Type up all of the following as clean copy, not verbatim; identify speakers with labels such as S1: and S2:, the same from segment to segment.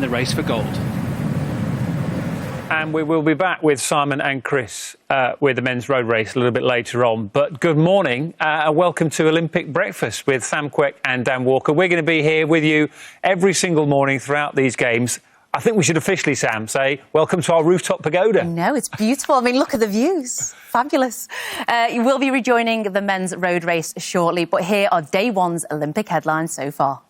S1: the race for gold.
S2: And we will be back with Simon and Chris with the men's road race a little bit later on. But good morning and welcome to Olympic Breakfast with Sam Quek and Dan Walker. We're going to be here with you every single morning throughout these games. I think we should officially, Sam, say welcome to our rooftop pagoda.
S3: No, it's beautiful. I mean, look at the views. Fabulous. You will be rejoining the men's road race shortly, but here are day one's Olympic headlines so far.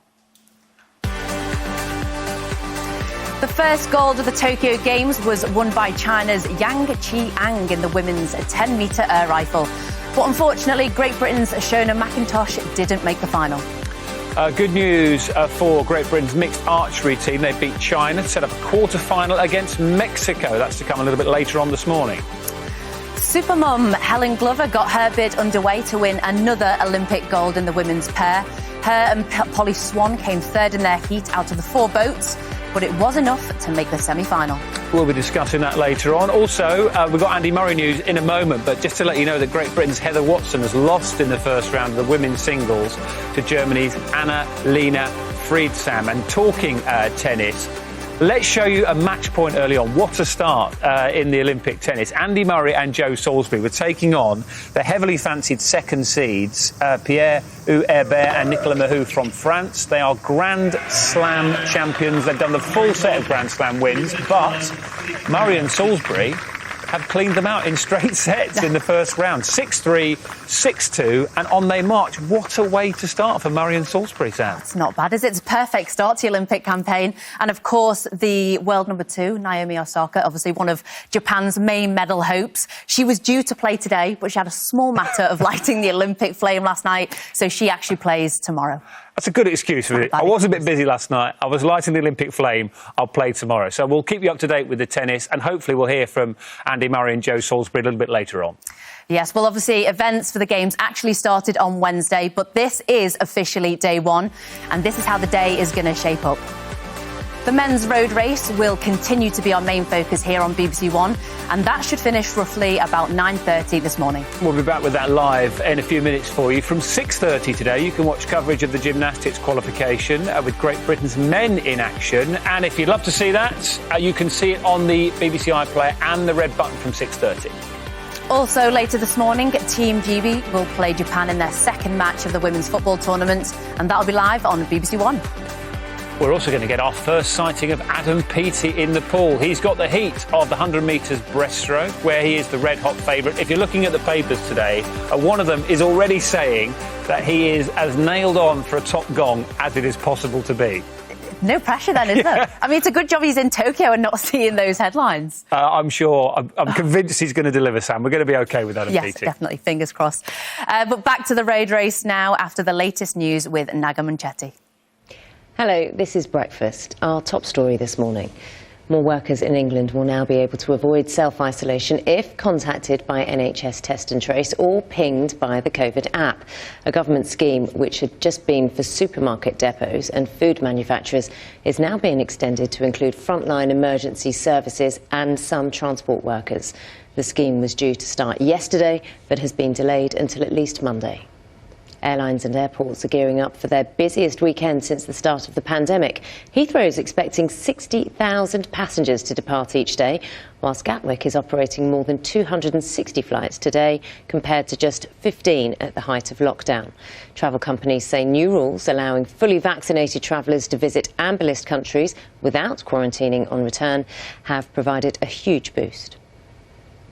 S3: The first gold of the Tokyo Games was won by China's Yang Qi-ang in the women's 10-metre air rifle. But unfortunately, Great Britain's Shona McIntosh didn't make the final.
S2: Good news for Great Britain's mixed archery team. They beat China to set up a quarter-final against Mexico. That's to come a little bit later on this morning.
S3: Supermum Helen Glover got her bid underway to win another Olympic gold in the women's pair. Her and Polly Swan came third in their heat out of the 4 boats, but it was enough to make the semi-final. We'll
S2: be discussing that later on. Also, we've got Andy Murray news in a moment, but just to let you know that Great Britain's Heather Watson has lost in the first round of the women's singles to Germany's Anna-Lena Friedsam. And talking tennis, let's show you a match point early on. What a start in the Olympic tennis. Andy Murray and Joe Salisbury were taking on the heavily fancied second seeds, Pierre-Herbert and Nicolas Mahut from France. They are Grand Slam champions. They've done the full set of Grand Slam wins, but Murray and Salisbury have cleaned them out in straight sets in the first round. 6-3, 6-2, and on they march. What a way to start for Murray and Salisbury, Sam.
S3: It's not bad, is it? It's a perfect start to the Olympic campaign. And, of course, the world number 2, Naomi Osaka, obviously one of Japan's main medal hopes. She was due to play today, but she had a small matter of lighting the Olympic flame last night, so she actually plays tomorrow.
S2: That's a good excuse for it. I was a bit busy last night. I was lighting the Olympic flame. I'll play tomorrow. So we'll keep you up to date with the tennis, and hopefully we'll hear from Andy Murray and Joe Salisbury a little bit later on.
S3: Yes, well, obviously, events for the Games actually started on Wednesday, but this is officially day one, and this is how the day is going to shape up. The men's road race will continue to be our main focus here on BBC One, and that should finish roughly about 9:30 this morning.
S2: We'll be back with that live in a few minutes for you. From 6:30 today, you can watch coverage of the gymnastics qualification with Great Britain's men in action. And if you'd love to see that, you can see it on the BBC iPlayer and the red button from 6:30.
S3: Also later this morning, Team GB will play Japan in their second match of the women's football tournament, and that'll be live on BBC One.
S2: We're also going to get our first sighting of Adam Peaty in the pool. He's got the heat of the 100 metres breaststroke, where he is the red-hot favourite. If you're looking at the papers today, one of them is already saying that he is as nailed on for a top gong as it is possible to be.
S3: No pressure then, is there? I mean, it's a good job he's in Tokyo and not seeing those headlines.
S2: I'm sure. I'm convinced he's going to deliver, Sam. We're going to be OK with Adam Peaty.
S3: Yes, definitely. Fingers crossed. But back to the road race now after the latest news with Naga Munchetti.
S4: Hello, this is Breakfast. Our top story this morning. More workers in England will now be able to avoid self-isolation if contacted by NHS Test and Trace or pinged by the COVID app. A government scheme which had just been for supermarket depots and food manufacturers is now being extended to include frontline emergency services and some transport workers. The scheme was due to start yesterday but has been delayed until at least Monday. Airlines and airports are gearing up for their busiest weekend since the start of the pandemic. Heathrow is expecting 60,000 passengers to depart each day, whilst Gatwick is operating more than 260 flights today, compared to just 15 at the height of lockdown. Travel companies say new rules allowing fully vaccinated travellers to visit amber list countries without quarantining on return have provided a huge boost.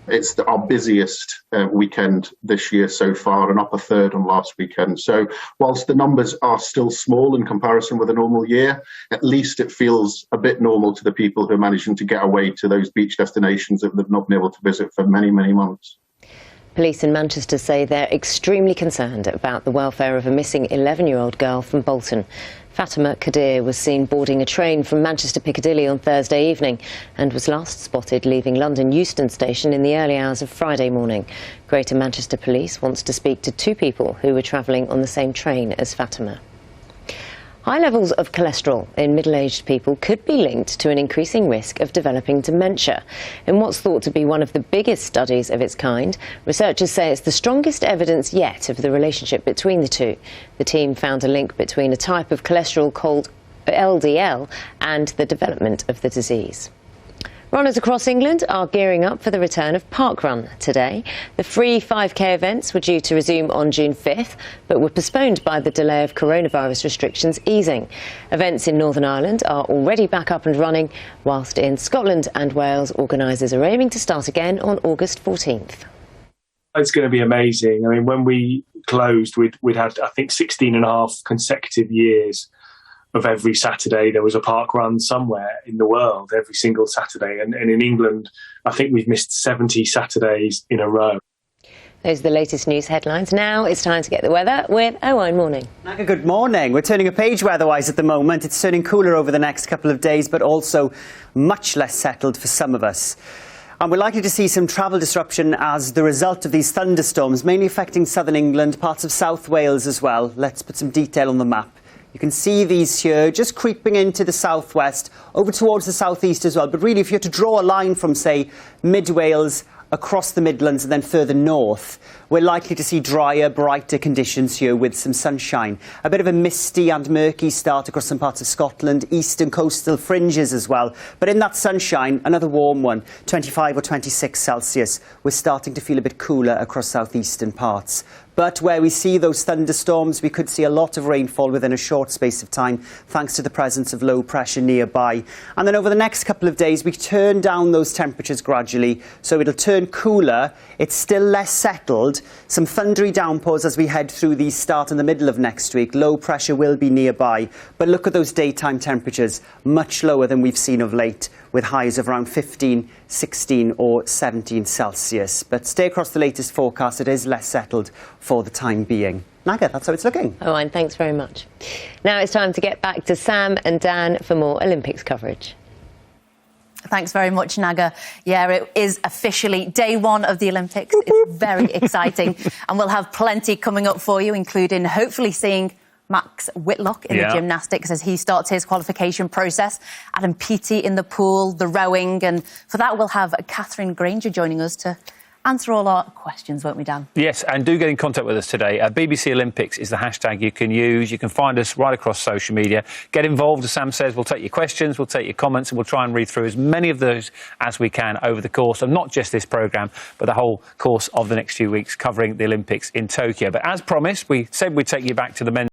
S5: It's our busiest weekend this year so far, and up a third on last weekend. So whilst the numbers are still small in comparison with a normal year, at least it feels a bit normal to the people who are managing to get away to those beach destinations that they've not been able to visit for many, many months.
S4: Police in Manchester say they're extremely concerned about the welfare of a missing 11-year-old girl from Bolton. Fatima Kadir was seen boarding a train from Manchester Piccadilly on Thursday evening and was last spotted leaving London Euston Station in the early hours of Friday morning. Greater Manchester Police wants to speak to 2 people who were travelling on the same train as Fatima. High levels of cholesterol in middle-aged people could be linked to an increasing risk of developing dementia. In what's thought to be one of the biggest studies of its kind, researchers say it's the strongest evidence yet of the relationship between the two. The team found a link between a type of cholesterol called LDL and the development of the disease. Runners across England are gearing up for the return of Parkrun today. The free 5k events were due to resume on June 5th, but were postponed by the delay of coronavirus restrictions easing. Events in Northern Ireland are already back up and running, whilst in Scotland and Wales, organisers are aiming to start again on August 14th.
S1: It's going to be amazing. I mean, when we closed, we'd had, I think, 16 and a half consecutive years of every Saturday there was a park run somewhere in the world, every single Saturday. And in England, I think we've missed 70 Saturdays in a row.
S4: Those are the latest news headlines. Now it's time to get the weather with Owain. Morning.
S6: Naga, good morning. We're turning a page weather-wise at the moment. It's turning cooler over the next couple of days, but also much less settled for some of us. And we're likely to see some travel disruption as the result of these thunderstorms, mainly affecting southern England, parts of South Wales as well. Let's put some detail on the map. You can see these here just creeping into the southwest, over towards the southeast as well. But really, if you had to draw a line from, say, mid-Wales across the Midlands and then further north, we're likely to see drier, brighter conditions here with some sunshine. A bit of a misty and murky start across some parts of Scotland, eastern coastal fringes as well. But in that sunshine, another warm one, 25 or 26 Celsius. We're starting to feel a bit cooler across southeastern parts. But where we see those thunderstorms, we could see a lot of rainfall within a short space of time, thanks to the presence of low pressure nearby. And then over the next couple of days, we turn down those temperatures gradually, so it'll turn cooler. It's still less settled. Some thundery downpours as we head through the start in the middle of next week. Low pressure will be nearby. But look at those daytime temperatures, much lower than we've seen of late, with highs of around 15, 16 or 17 Celsius. But stay across the latest forecast. It is less settled for the time being. Naga, that's how it's looking.
S4: Owain, thanks very much. Now it's time to get back to Sam and Dan for more Olympics coverage.
S3: Thanks very much, Naga. Yeah, it is officially day one of the Olympics. It's very exciting. And we'll have plenty coming up for you, including hopefully seeing Max Whitlock in the gymnastics as he starts his qualification process. Adam Peaty in the pool, the rowing. And for that, we'll have Catherine Granger joining us to answer all our questions, won't we, Dan?
S2: Yes, and do get in contact with us today. BBC Olympics is the hashtag you can use. You can find us right across social media. Get involved, as Sam says. We'll take your questions, we'll take your comments, and we'll try and read through as many of those as we can over the course of not just this programme, but the whole course of the next few weeks covering the Olympics in Tokyo. But as promised, we said we'd take you back to the men's